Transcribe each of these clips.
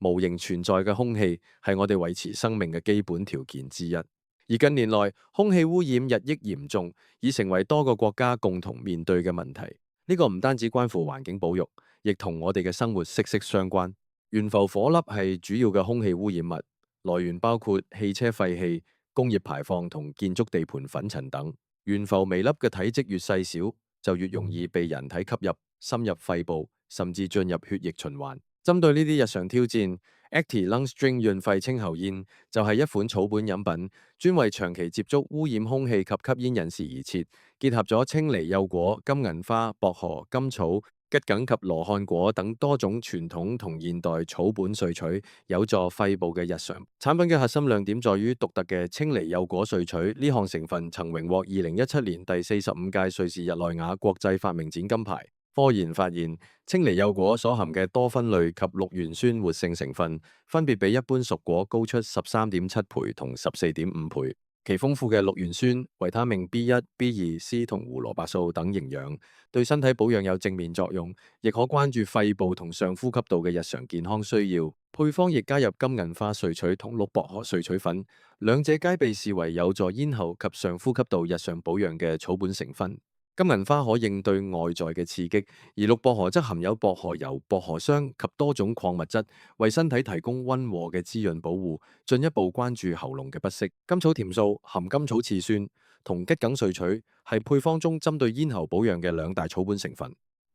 無形存在嘅空氣係我哋維持生命嘅基本條件之一。而近年來，空氣污染日益嚴重，已成為多個國家共同面對嘅問題。呢個唔單止關乎環境保育，亦同我哋嘅生活息息相關。懸浮顆粒係主要嘅空氣污染物，來源包括汽車廢氣、工業排放同建築地盤粉塵等。懸浮微粒嘅體積越細小，就越容易被人體吸入，深入肺部，甚至進入血液循環。針對呢啲日常挑戰，Acti-Lungs Drink 潤肺清喉煙就係一款草本飲品，專為長期接觸污染空氣及吸煙人士而設，結合咗青梨、柚果、金銀花、薄荷、甘草、桔梗及羅漢果等多種傳統同現代草本萃取，有助肺部嘅日常。產品嘅核心亮點在於獨特嘅青梨柚果萃取，呢項成分曾榮獲2017年第45屆瑞士日內瓦國際發明展金牌。科研發現，青梨柚果所含嘅多酚類及綠原酸活性成分，分別比一般熟果高出13.7倍同14.5倍。其豐富嘅綠原酸、維他命 B1、B2、C 同胡蘿蔔素等營養，對身體保養有正面作用，亦可關注肺部同上呼吸道嘅日常健康需要。配方亦加入金銀花萃取同綠薄荷萃取粉，兩者皆被視為有助咽喉及上呼吸道日常保養嘅草本成分。金銀花可應對外在嘅刺激，而綠薄荷則含有薄荷油、薄荷霜及多種礦物質，為身體提供溫和嘅滋潤保護，進一步關注喉嚨嘅不適。甘草甜素含甘草次酸同桔梗萃取，係配方中針對咽喉保養嘅兩大草本成分。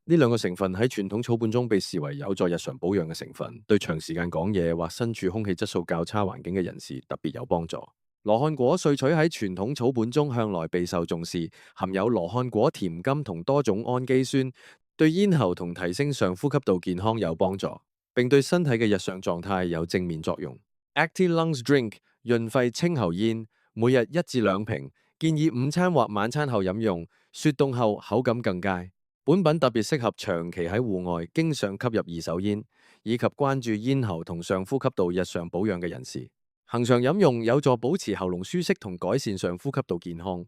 呢兩個成分喺傳統草本中被視為有助日常保養嘅成分，對長時間講嘢或身處空氣質素較差環境嘅人士特別有幫助。羅漢果萃取喺傳統草本中向來備受重視，含有羅漢果甜苷同多種氨基酸，對咽喉同提升上呼吸道健康有幫助，並對身體嘅日常狀態有正面作用。Acti-Lungs Drink 潤肺清喉煙，每日1至2瓶，建議午餐或晚餐後飲用，雪凍後口感更佳。本品特別適合長期喺戶外經常吸入二手煙，以及關注咽喉同上呼吸道日常保養嘅人士。恆常飲用有助保持喉嚨舒適同改善上呼吸道健康。